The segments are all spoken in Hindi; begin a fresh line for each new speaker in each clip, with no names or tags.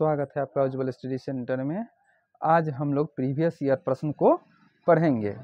स्वागत है आपका उज्ज्वल स्टडी सेंटर में। आज हम लोग प्रीवियस ईयर प्रश्न को पढ़ेंगे।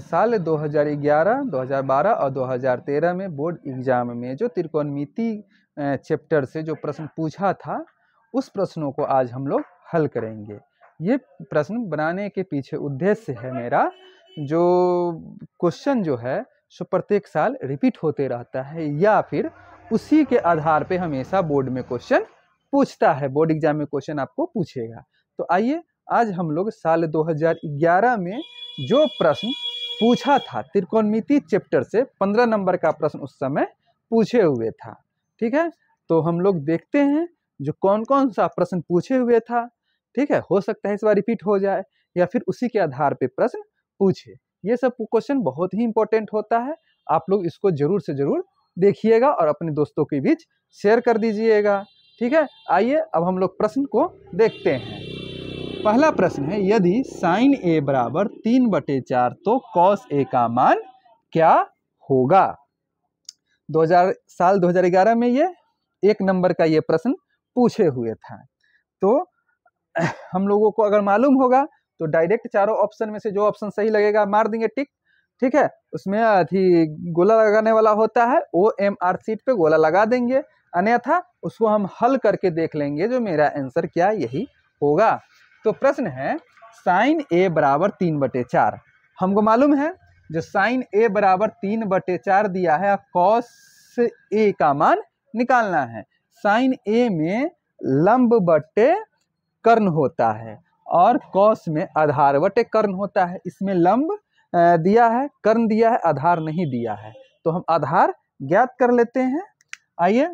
साल 2011, 2012 और 2013 में बोर्ड एग्जाम में जो त्रिकोणमिति चैप्टर से जो प्रश्न पूछा था, उस प्रश्नों को आज हम लोग हल करेंगे। ये प्रश्न बनाने के पीछे उद्देश्य है मेरा, जो क्वेश्चन जो है सो प्रत्येक साल रिपीट होते रहता है या फिर उसी के आधार पे हमेशा बोर्ड में क्वेश्चन पूछता है, बोर्ड एग्जाम में क्वेश्चन आपको पूछेगा। तो आइए आज हम लोग साल 2011 में जो प्रश्न पूछा था त्रिकोणमिति चैप्टर से 15 नंबर का प्रश्न उस समय पूछे हुए था। ठीक है, तो हम लोग देखते हैं जो कौन कौन सा प्रश्न पूछे हुए था। ठीक है, हो सकता है इस बार रिपीट हो जाए या फिर उसी के आधार पे प्रश्न पूछे। ये सब क्वेश्चन बहुत ही इंपॉर्टेंट होता है, आप लोग इसको जरूर से जरूर देखिएगा और अपने दोस्तों के बीच शेयर कर दीजिएगा। ठीक है, आइए अब हम लोग प्रश्न को देखते हैं। पहला प्रश्न है, यदि साइन ए बराबर 3/4 तो कॉस ए का मान क्या होगा। साल 2011 में ये 1 नंबर का ये प्रश्न पूछे हुए था। तो हम लोगों को अगर मालूम होगा तो डायरेक्ट चारों ऑप्शन में से जो ऑप्शन सही लगेगा मार देंगे टिक। ठीक है, उसमें गोला लगाने वाला होता है, OMR शीट पे गोला लगा देंगे, अन्यथा उसको हम हल करके देख लेंगे जो मेरा आंसर क्या यही होगा। तो प्रश्न है साइन ए बराबर 3/4। हमको मालूम है जो साइन ए बराबर 3/4 दिया है, कॉस ए का मान निकालना है। साइन ए में लंब बटे कर्ण होता है और कॉस में आधार बटे कर्ण होता है। इसमें लंब दिया है, कर्ण दिया है, आधार नहीं दिया है, तो हम आधार ज्ञात कर लेते हैं। आइए,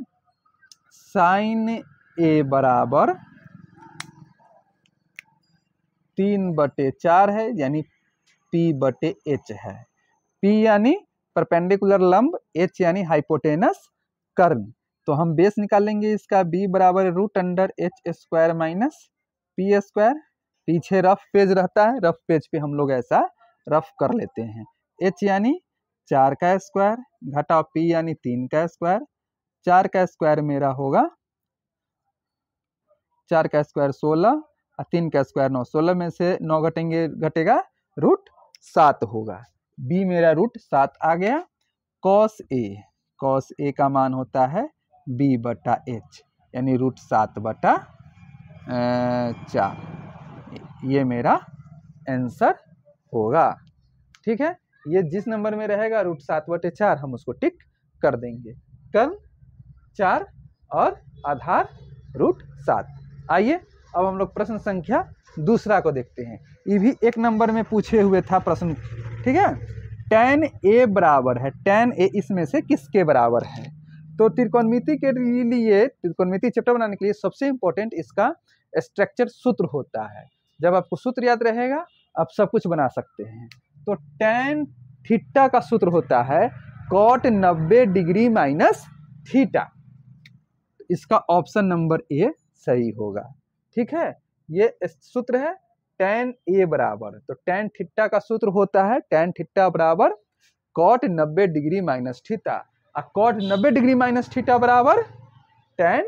साइन ए बराबर 3/4 है, यानी P/H है। P यानी परपेंडिकुलर लंब, H यानी हाइपोटेनस कर्ण। तो हम बेस निकालेंगे इसका, B बराबर √H² - P²। पीछे रफ पेज रहता है, रफ पेज पे हम लोग ऐसा रफ कर लेते हैं। H यानी 4 का स्क्वायर घटा P यानी 3 का स्क्वायर। 4 का स्क्वायर मेरा होगा 4 का स्क्वायर 16 और 3 का स्क्वायर 9। 16 में से 9 घटेगा √7 होगा। B मेरा √7 आ गया। कॉस ए का मान होता है B/H यानी √7/4। ये मेरा आंसर होगा। ठीक है, ये जिस नंबर में रहेगा √7/4 हम उसको टिक कर देंगे। कर्ण 4 और आधार √7। आइए अब हम लोग प्रश्न संख्या दूसरा को देखते हैं। ये भी 1 नंबर में पूछे हुए था प्रश्न। ठीक है, tan A बराबर है, tan A इसमें से किसके बराबर है। तो त्रिकोणमिति के लिए, त्रिकोणमिति चैप्टर बनाने के लिए सबसे इंपॉर्टेंट इसका स्ट्रक्चर सूत्र होता है। जब आपको सूत्र याद रहेगा आप सब कुछ बना सकते हैं। तो tan थीटा का सूत्र होता है cot 90 डिग्री माइनस थीटा। इसका ऑप्शन नंबर ए सही होगा। ठीक है, ये सूत्र है tan A बराबर, तो tan थीटा का सूत्र होता है tan थीटा बराबर cot 90 डिग्री माइनस थीटा। और cot 90 डिग्री माइनस थीटा बराबर tan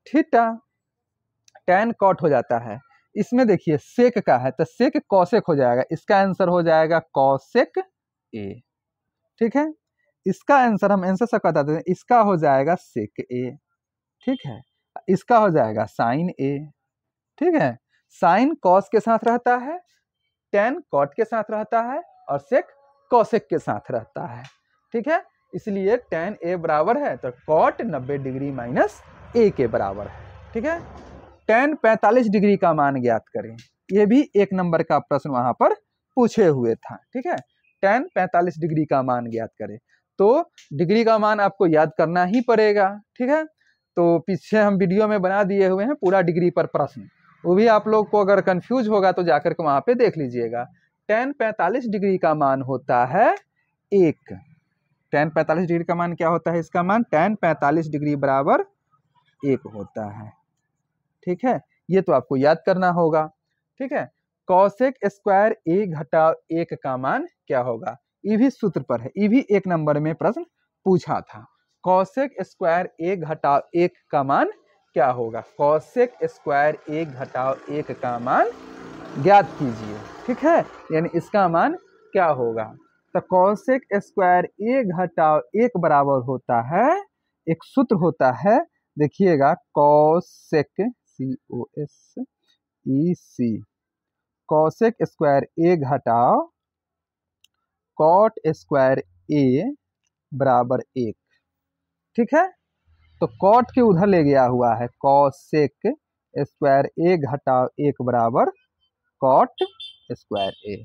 थीटा। tan cot हो जाता है, इसमें देखिए सेक का है तो सेक कॉसेक हो जाएगा, इसका आंसर हो जाएगा कॉसेक ए। ठीक है, इसका आंसर हम आंसर सब बता देते हैं, इसका हो जाएगा सेक ए। ठीक है, इसका हो जाएगा साइन ए। ठीक है, साइन कॉस के साथ रहता है, tan कॉट के साथ रहता है और सेक कॉसेक के साथ रहता है। ठीक है, इसलिए tan A बराबर है तो cot 90 डिग्री माइनस A के बराबर है। ठीक है, tan 45 डिग्री का मान ज्ञात करें। ये भी 1 नंबर का प्रश्न वहां पर पूछे हुए था। ठीक है, tan 45 डिग्री का मान ज्ञात करें, तो डिग्री का मान आपको याद करना ही पड़ेगा। ठीक है, तो पीछे हम वीडियो में बना दिए हुए हैं पूरा डिग्री पर प्रश्न, वो भी आप लोग को अगर कंफ्यूज होगा तो जाकर के वहां पे देख लीजिएगा। tan 45 डिग्री का मान होता है 1। tan 45 डिग्री का मान क्या होता है, इसका मान tan 45 डिग्री बराबर 1 होता है। ठीक है, ये तो आपको याद करना होगा। ठीक है, कॉसेक स्क्वायर A घटा 1 का मान क्या होगा, ये भी सूत्र पर है, ये भी 1 नंबर में प्रश्न पूछा था। कॉसेक स्क्वायर A घटा 1 का मान क्या होगा, कॉसेक स्क्वायर ए घटाओ 1 का मान ज्ञात कीजिए। ठीक है, यानी इसका मान क्या होगा, तो कॉसेक स्क्वायर ए घटाओ 1 बराबर होता है, एक सूत्र होता है, देखिएगा, कॉसेक COSEC कॉसेक स्क्वायर ए घटाओ कॉट स्क्वायर ए बराबर 1। ठीक है, तो कॉट के उधर ले गया हुआ है, कॉसेक स्क्वायर ए घटाओ 1 बराबर कॉट स्क्वायर ए,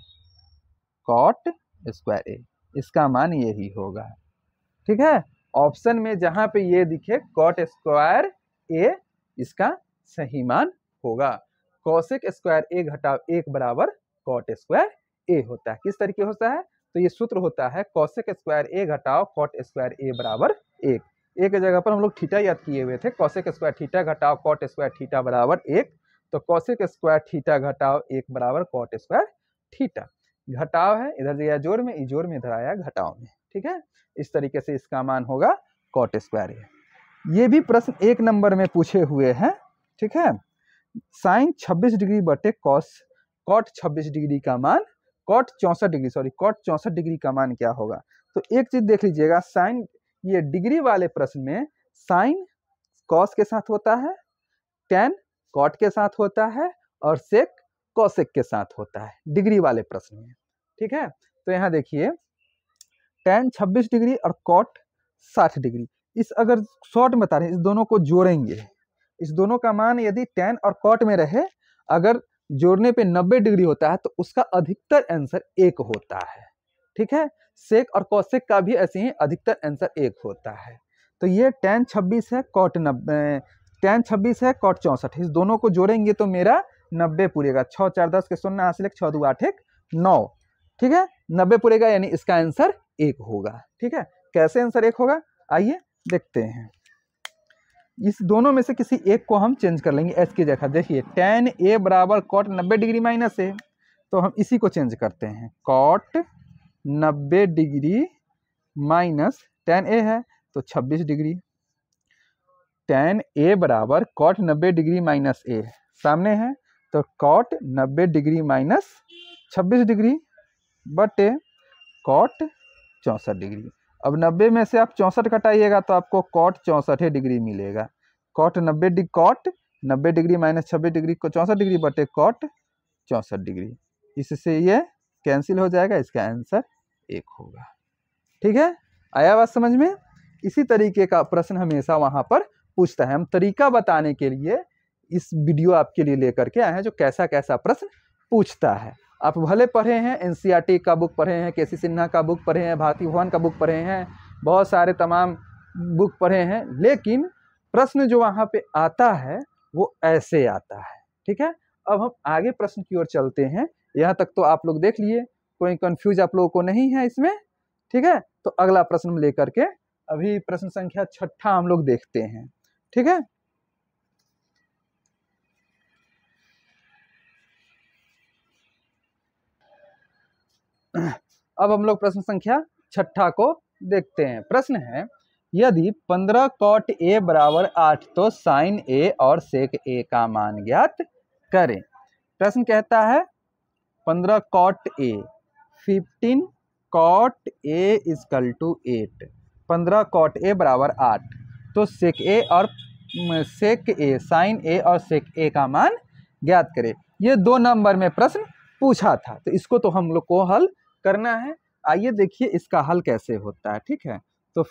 कॉट स्क्वायर ए, इसका मान यही होगा। ठीक है, ऑप्शन में जहां पे ये दिखे कॉट स्क्वायर ए, इसका सही मान होगा। कॉसेक स्क्वायर ए घटाओ 1 बराबर कॉट स्क्वायर ए होता है। किस तरीके होता है, तो ये सूत्र होता है कॉसेक स्क्वायर ए घटाओ कॉट स्क्वायर ए बराबर 1। एक जगह पर हम लोग थीटा याद किए हुए थे, कॉसेक स्क्वायर थीटा घटाओ कॉट स्क्वायर थीटा बराबर 1, तो कॉसेक स्क्वायर थीटा घटाओ 1 बराबर कॉट स्क्वायर थीटा। घटाव है, इधर दिया जोड़ में, जोड़ में इधर आया घटाव में। ठीक है, इस तरीके से इसका मान होगा कॉट स्क्वायर ए। ये भी प्रश्न 1 नंबर में पूछे हुए हैं। ठीक है, साइन 26 डिग्री बटे कॉट 26 डिग्री का मान, कॉट 64 डिग्री का मान क्या होगा। तो एक चीज देख लीजिएगा, साइन, ये डिग्री वाले प्रश्न में साइन कॉस के साथ होता है, टेन कॉट के साथ होता है, और सेक कॉसेक के साथ होता है डिग्री वाले प्रश्न में। ठीक है, तो यहाँ देखिए, टेन 26 डिग्री और कॉट 60 डिग्री, इस अगर शॉर्ट में बता रहे हैं, इस दोनों को जोड़ेंगे, इस दोनों का मान यदि टेन और कॉट में रहे, अगर जोड़ने पे 90 डिग्री होता है तो उसका अधिकतर आंसर 1 होता है। ठीक है, सेक और कॉसेक का भी ऐसे ही अधिकतर आंसर 1 होता है। तो ये टेन 26 है, कॉट 90, टेन 26 है, कॉट 64, इस दोनों को जोड़ेंगे तो मेरा 90 पूरेगा। 6 4 10 के 0 हासिल 6 2 8 1 9। ठीक है, 90 पूरेगा, यानी इसका आंसर 1 होगा। ठीक है, कैसे आंसर 1 होगा, आइए देखते हैं। इस दोनों में से किसी एक को हम चेंज कर लेंगे एच की जगह। देखिए, टेन ए बराबर कॉट 90 डिग्री माइनस ए, तो हम इसी को चेंज करते हैं, कॉट 90 डिग्री माइनस टेन ए है तो 26 डिग्री, टेन ए बराबर कॉट 90 डिग्री माइनस ए सामने है, तो कॉट 90 डिग्री माइनस 26 डिग्री बटे कॉट 64 डिग्री। अब 90 में से आप 64 घटाइएगा तो आपको कॉट 64 डिग्री मिलेगा। कॉट 90 डिग्री माइनस 26 डिग्री को 64 डिग्री बटे कॉट 64 डिग्री, इससे ये कैंसिल हो जाएगा, इसका आंसर 1 होगा। ठीक है, आया बात समझ में। इसी तरीके का प्रश्न हमेशा वहां पर पूछता है। हम तरीका बताने के लिए इस वीडियो आपके लिए लेकर के आए हैं, जो कैसा कैसा प्रश्न पूछता है। आप भले पढ़े हैं, एनसीईआरटी का बुक पढ़े हैं, केसी सिन्हा का बुक पढ़े हैं, भारती भवन का बुक पढ़े हैं, बहुत सारे तमाम बुक पढ़े हैं, लेकिन प्रश्न जो वहाँ पे आता है वो ऐसे आता है। ठीक है, अब हम आगे प्रश्न की ओर चलते हैं। यहाँ तक तो आप लोग देख लिए, कोई कंफ्यूज आप लोगों को नहीं है इसमें। ठीक है, तो अगला प्रश्न हम लेकर के अभी प्रश्न संख्या 6 हम लोग देखते हैं। ठीक है, अब हम लोग प्रश्न संख्या 6 को देखते हैं। प्रश्न है, यदि 15 कॉट ए बराबर 8 तो साइन ए और सेक ए का मान ज्ञात करें। प्रश्न कहता है 15 cot A, 15 cot A equal to 8, 15 cot A बराबर 8, तो सेक ए और साइन ए और सेक ए का मान ज्ञात करें। ये 2 नंबर में प्रश्न पूछा था, तो इसको तो हम लोग को हल करना है। आइए देखिए इसका हल कैसे होता है। ठीक है, तो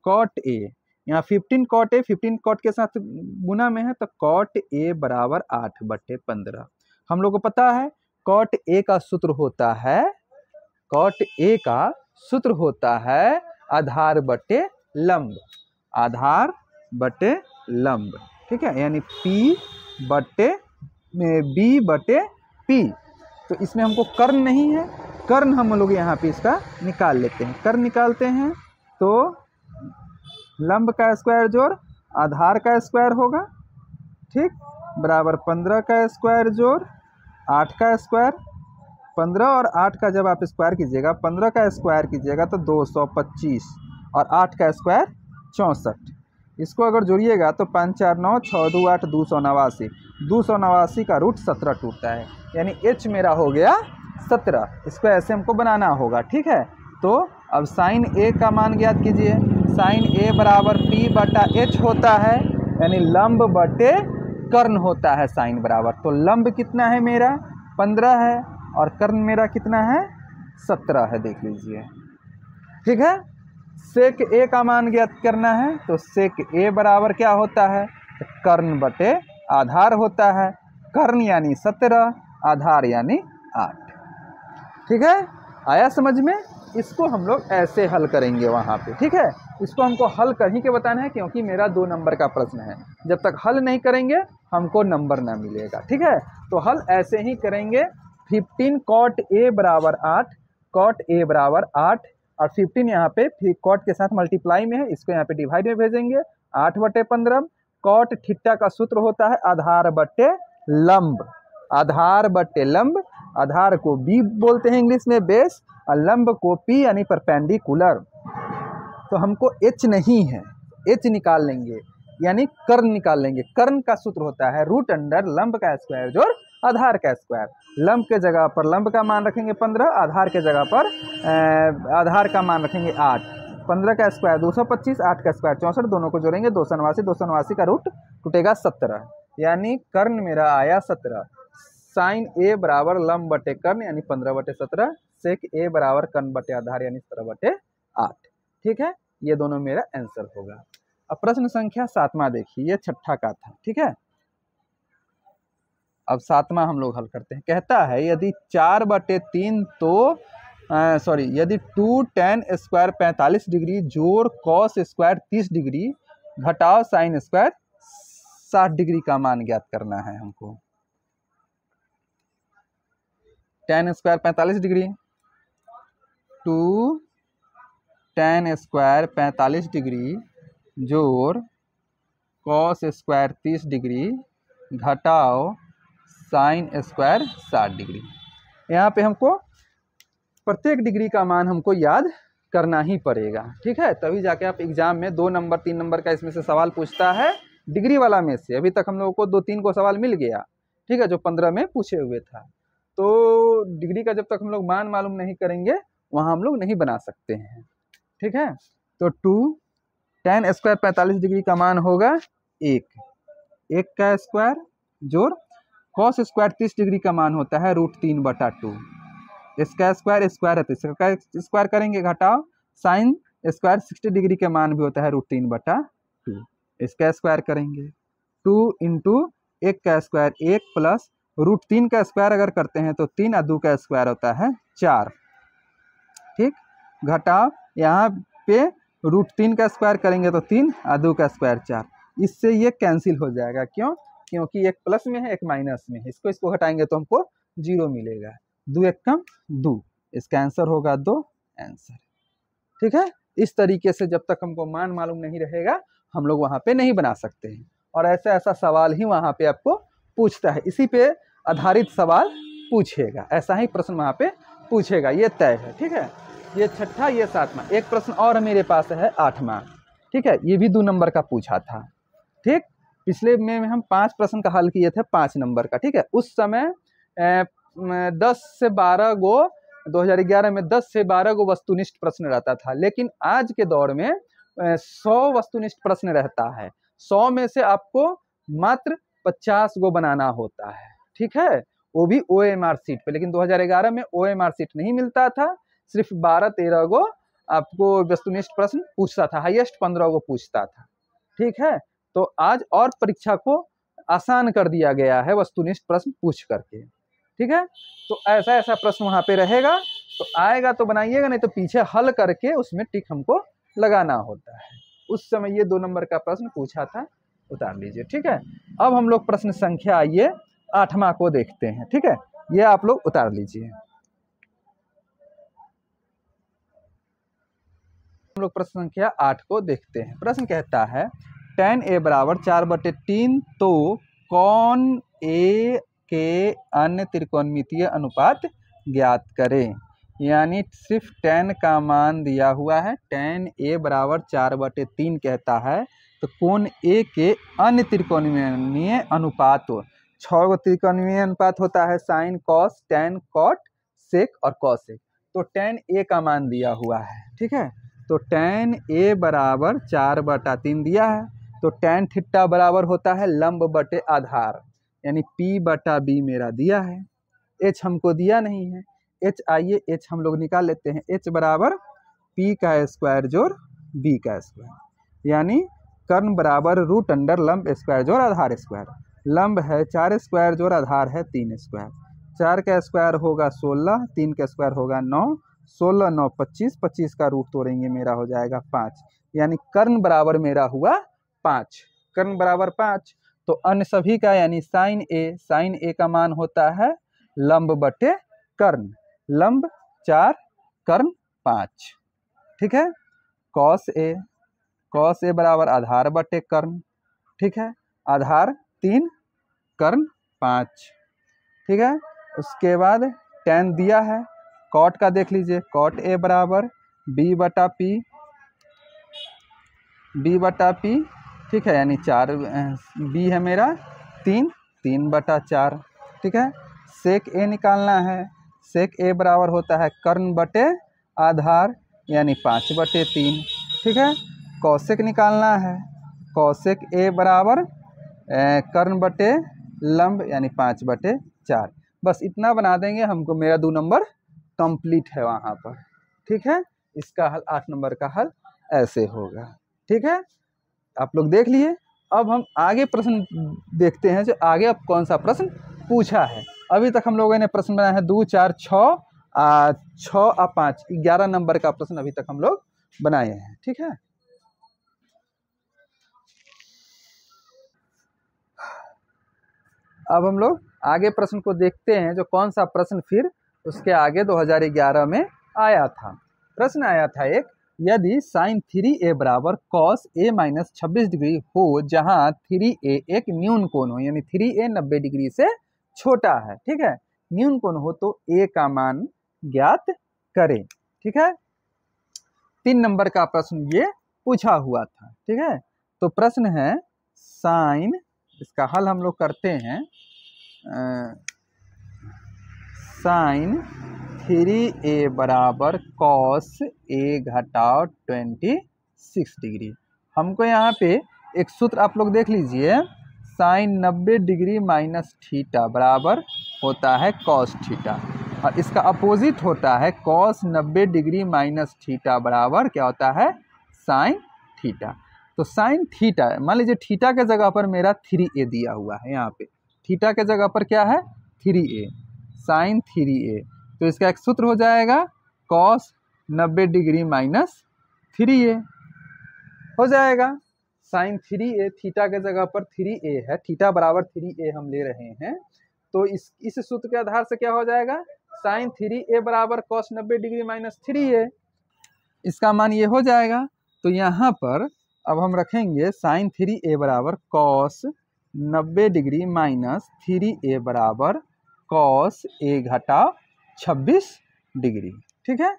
कॉट ए, यहाँ 15 कॉट ए 15 कॉट के साथ गुना में है, तो कॉट ए बराबर 8 बटे 15। हम लोग को पता है कॉट ए का सूत्र होता है, कॉट ए का सूत्र होता है आधार बटे लंब, आधार बटे लंब। ठीक है, यानी P बटे B बटे P। तो इसमें हमको कर्ण नहीं है, कर्ण हम लोग यहाँ पे इसका निकाल लेते हैं। कर्ण निकालते हैं तो लंब का स्क्वायर जोड़ आधार का स्क्वायर होगा, ठीक, बराबर 15 का स्क्वायर जोड़ 8 का स्क्वायर। 15 और 8 का जब आप स्क्वायर कीजिएगा, 15 का स्क्वायर कीजिएगा तो 225 और 8 का स्क्वायर 64। इसको अगर जोड़िएगा तो 5 4 9 6 2 8 289। 289 का रूट 17 टूटता है, यानी h मेरा हो गया 17। इसको ऐसे हमको बनाना होगा, ठीक है। तो अब साइन a का मान ज्ञात कीजिए। साइन a बराबर p बटा h होता है, यानी लंब बटे कर्ण होता है साइन बराबर। तो लंब कितना है मेरा 15 है और कर्ण मेरा कितना है 17 है, देख लीजिए, ठीक है। सेक a का मान ज्ञात करना है, तो सेक a बराबर क्या होता है, कर्ण बटे आधार होता है। कर्ण यानी 17, आधार यानी 8, ठीक है। आया समझ में? इसको हम लोग ऐसे हल करेंगे वहाँ पे, ठीक है। इसको हमको हल कर ही के बताना है, क्योंकि मेरा 2 नंबर का प्रश्न है। जब तक हल नहीं करेंगे हमको नंबर ना मिलेगा, ठीक है। तो हल ऐसे ही करेंगे। 15 cot a बराबर 8, cot a बराबर 8 और 15 यहाँ पे कॉट के साथ मल्टीप्लाई में है, इसको यहाँ पे डिवाइड में भेजेंगे। 8 बटे 15। कॉट थीटा का सूत्र होता है आधार बटे लंब। आधार बटे लंब, आधार को बी बोलते हैं इंग्लिश में बेस, और लंब को पी यानी परपेंडिकुलर। तो हमको एच नहीं है, एच निकाल लेंगे, यानी कर्ण निकाल लेंगे। कर्ण का सूत्र होता है रूट अंडर लंब का स्क्वायर जोड़ आधार का स्क्वायर। लंब के जगह पर लंब का मान रखेंगे 15, आधार के जगह पर आधार का मान रखेंगे 8। 15 का स्क्वायर 225, 8 का स्क्वायर 64, दोनों को जोड़ेंगे 289। 289 का रूट टूटेगा 17, यानी कर्ण मेरा आया 17। साइन ए बराबर लंब बटे कर्ण यानी 15 बटे 17। सेक ए बराबर कर्ण बटे आधार यानी 17 बटे 8, ठीक है। ये दोनों मेरा आंसर होगा। अब प्रश्न संख्या 7वां देखिए, ये 6ठा का था, ठीक है। अब 7वां हम लोग हल करते हैं। कहता है यदि 4 बटे 3 तो यदि 2 tan स्क्वायर 45 डिग्री जोड़ कॉस स्क्वायर 30 डिग्री घटाओ साइन स्क्वायर 60 डिग्री का मान ज्ञात करना है हमको। tan square 45 degree, 2 tan square 45 degree जोड़ कॉस स्क्वायर 30 डिग्री घटाओ साइन स्क्वायर 60 डिग्री। यहाँ पे हमको प्रत्येक डिग्री का मान हमको याद करना ही पड़ेगा, ठीक है। तभी जाके आप एग्जाम में 2 नंबर 3 नंबर का इसमें से सवाल पूछता है डिग्री वाला में से। अभी तक हम लोगों को 2-3 को सवाल मिल गया, ठीक है, जो 15 में पूछे हुए था। तो डिग्री का जब तक हम लोग मान मालूम नहीं करेंगे वहाँ हम लोग नहीं बना सकते हैं, ठीक है। तो 2 tan स्क्वायर 45 डिग्री का मान होगा 1 का स्क्वायर जोड़ कॉस स्क्वायर 30 डिग्री का मान होता है √3/2। इसका स्क्वायर स्क्वायर है तो इसका स्क्वायर करेंगे, घटाओ साइन स्क्वायर 60 डिग्री का मान भी होता है √3/2। इसका स्क्वायर करेंगे 2 इंटू 1 का स्क्वायर 1 प्लस √3 का स्क्वायर अगर करते हैं तो 3 और 2 का स्क्वायर होता है 4, ठीक। घटाओ यहाँ पे √3 का स्क्वायर करेंगे तो 3 और 2 का स्क्वायर 4। इससे ये कैंसिल हो जाएगा, क्यों? क्योंकि एक प्लस में है एक माइनस में है। इसको घटाएंगे तो हमको 0 मिलेगा। 2 1 कम 2, इसका आंसर होगा 2 आंसर, ठीक है। इस तरीके से जब तक हमको मान मालूम नहीं रहेगा हम लोग वहाँ पे नहीं बना सकते हैं, और ऐसा सवाल ही वहाँ पे आपको पूछता है, इसी पे आधारित सवाल पूछेगा, ऐसा ही प्रश्न वहाँ पे पूछेगा, ये तय है, ठीक है। ये 6ठा, ये 7वां। एक प्रश्न और मेरे पास है 8वां, ठीक है। ये भी 2 नंबर का पूछा था, ठीक। पिछले में हम 5 प्रश्न का हल किए थे 5 नंबर का, ठीक है। उस समय 10 से 12 गो 2011 में 10 से 12 गो वस्तुनिष्ठ प्रश्न रहता था, लेकिन आज के दौर में 100 वस्तुनिष्ठ प्रश्न रहता है। 100 में से आपको मात्र 50 गो बनाना होता है, ठीक है, वो भी OMR सीट पे। लेकिन 2011 में OMR सीट नहीं मिलता था, सिर्फ 12-13 गो आपको वस्तुनिष्ठ प्रश्न पूछता था, हाईएस्ट 15 गो पूछता था, ठीक है। तो आज और परीक्षा को आसान कर दिया गया है वस्तुनिष्ठ प्रश्न पूछ करके, ठीक है। तो ऐसा प्रश्न वहाँ पे रहेगा, तो आएगा तो बनाइएगा, नहीं तो पीछे हल करके उसमें टिक हमको लगाना होता है। उस समय ये 2 नंबर का प्रश्न पूछा था, उतार लीजिए, ठीक है। अब हम लोग प्रश्न संख्या ये 8वां को देखते हैं, ठीक है। ये आप लोग उतार लीजिए। हम लोग प्रश्न संख्या 8 को देखते हैं। प्रश्न कहता है tan a बराबर 4/3 तो कौन a के अन्य त्रिकोणमितीय अनुपात ज्ञात करें। यानी सिर्फ tan का मान दिया हुआ है, tan a बराबर 4/3 कहता है, तो कोण ए के अन्य त्रिकोणीय अनुपात 6 गो त्रिकोणीय अनुपात होता है, साइन, कॉस, टैन, कॉट, सेक और कॉसेक। तो टैन ए का मान दिया हुआ है, ठीक है। तो टैन ए बराबर 4/3 दिया है। तो टैन थीटा बराबर होता है लंब बटे आधार, यानी P/B मेरा दिया है। H हमको दिया नहीं है, H आइए H हम लोग निकाल लेते हैं। H बराबर P का स्क्वायर जोड़ B का स्क्वायर, यानी कर्ण बराबर रूट अंडर लंब स्क्वायर जोड़ आधार स्क्वायर। लंब है 4 स्क्वायर जोड़ आधार है 3 स्क्वायर। 4 का स्क्वायर होगा 16, 3 का स्क्वायर होगा 9, 16 9 25, 25 का रूट तोड़ेंगे मेरा हो जाएगा 5, यानी कर्ण बराबर मेरा हुआ 5। कर्ण बराबर 5, तो अन्य सभी का यानी साइन ए का मान होता है लंब बटे कर्ण, लंब 4 कर्ण 5, ठीक है। कॉस ए बराबर आधार बटे कर्ण, ठीक है। आधार 3 कर्ण 5, ठीक है। उसके बाद टैन दिया है। कॉट का देख लीजिए, कॉट ए बराबर B/P, ठीक है, यानी 4 B है मेरा 3/4, ठीक है। सेक ए निकालना है। सेक ए बराबर होता है कर्ण बटे आधार, यानी 5/3, ठीक है। कौशिक निकालना है। कौशिक ए बराबर कर्ण बटे लंब, यानी 5/4। बस इतना बना देंगे, हमको मेरा 2 नंबर कंप्लीट है वहाँ पर, ठीक है। इसका हल 8 नंबर का हल ऐसे होगा, ठीक है। आप लोग देख लिए। अब हम आगे प्रश्न देखते हैं, जो आगे अब कौन सा प्रश्न पूछा है। अभी तक हम लोगों ने प्रश्न बनाया है 2 4 6 6 5, 11 नंबर का प्रश्न अभी तक हम लोग बनाए हैं, ठीक है। अब हम लोग आगे प्रश्न को देखते हैं, जो कौन सा प्रश्न फिर उसके आगे 2011 में आया था। प्रश्न आया था एक, यदि साइन 3a बराबर कॉस a माइनस 26 डिग्री हो, जहां 3a एक न्यून कोण हो, यानी 3a 90 डिग्री से छोटा है, ठीक है। न्यून कोण हो तो a का मान ज्ञात करें, ठीक है। 3 नंबर का प्रश्न ये पूछा हुआ था, ठीक है। तो प्रश्न है साइन, इसका हल हम लोग करते हैं। साइन 3a बराबर कॉस a घटाओ 26 डिग्री। हमको यहाँ पे एक सूत्र आप लोग देख लीजिए, साइन 90 डिग्री माइनस थीटा बराबर होता है कॉस थीटा, और इसका अपोजिट होता है कॉस 90 डिग्री माइनस थीटा बराबर क्या होता है, साइन थीटा। तो साइन थीटा, मान लीजिए थीटा के जगह पर मेरा 3a दिया हुआ है, यहाँ पे थीटा के जगह पर क्या है 3a, साइन 3a। तो इसका एक सूत्र हो जाएगा कॉस 90 डिग्री माइनस 3a हो जाएगा। साइन 3a, थीटा के जगह पर 3a है, थीटा बराबर 3a हम ले रहे हैं, तो इस सूत्र के आधार से क्या हो जाएगा, साइन 3a बराबर कॉस 90 डिग्री माइनस 3a, इसका मान ये हो जाएगा। तो यहाँ पर अब हम रखेंगे साइन 3a बराबर कॉस 90 डिग्री माइनस 3a बराबर कॉस a घटाओ 26 डिग्री, ठीक है।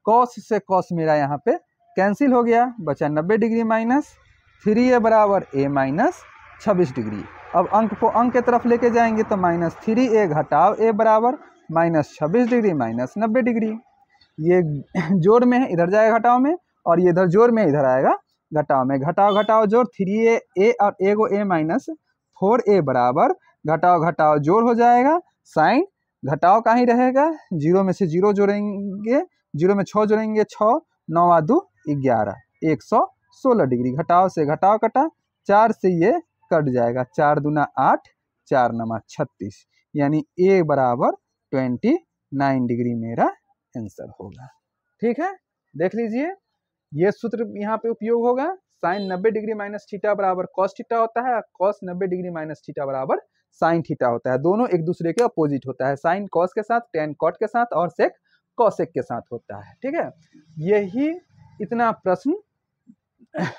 कॉस से कॉस मेरा यहाँ पे कैंसिल हो गया, बचा 90 डिग्री माइनस 3a बराबर a माइनस 26 डिग्री। अब अंक को अंक के तरफ लेके जाएंगे तो माइनस 3a घटाओ a बराबर माइनस 26 डिग्री माइनस 90 डिग्री। ये जोड़ में है, इधर जाएगा घटाओ में, और ये इधर जोड़ में इधर आएगा घटाओ में। घटाओ घटाओ जोड़ 3a और a को a माइनस 4a बराबर घटाओ घटाओ जोड़ हो जाएगा। साइन घटाओ का ही रहेगा, 0 में से 0 जोड़ेंगे, 0 में 6 जोड़ेंगे 6, 9 2 11, 116 डिग्री। घटाओ से घटाओ कटा, 4 से ये कट जाएगा, 4 दूना 8, 4 9 36, यानी a बराबर 29 डिग्री मेरा आंसर होगा, ठीक है। देख लीजिए, ये सूत्र यहाँ पे उपयोग होगा। साइन 90 डिग्री माइनस थीटा बराबर कॉस थीटा होता है, कॉस 90 डिग्री माइनस थीटा बराबर साइन थीटा होता है। दोनों एक दूसरे के अपोजिट होता है, साइन कॉस के साथ, टेन कॉट के साथ, और सेक कॉसेक के साथ होता है, ठीक है। यही इतना प्रश्न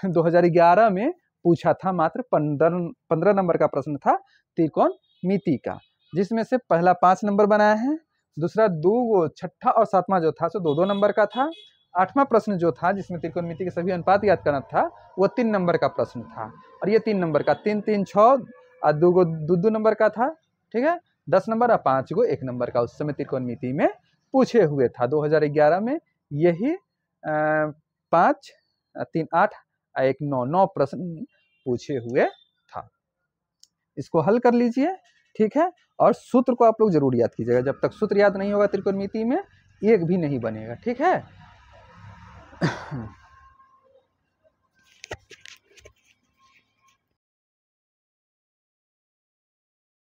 2011 में पूछा था, मात्र 15 नंबर का प्रश्न था त्रिकोणमिति का, जिसमें से पहला 5 नंबर बनाया है, दूसरा 2 छठा और 7वां जो था सो 2-2 नंबर का था। 8वां प्रश्न जो था जिसमें त्रिकोणमिति के सभी अनुपात याद करना था वो 3 नंबर का प्रश्न था, और ये 3 नंबर का 3 3 6 और 2 नंबर का था, ठीक है। 10 नंबर और 5 गो 1 नंबर का उस समय त्रिकोणमिति में पूछे हुए था। 2011 में यही 5 3 8 और 1 9 प्रश्न पूछे हुए था। इसको हल कर लीजिए, ठीक है। और सूत्र को आप लोग जरूर याद कीजिएगा, जब तक सूत्र याद नहीं होगा त्रिकोणमिति में एक भी नहीं बनेगा, ठीक है।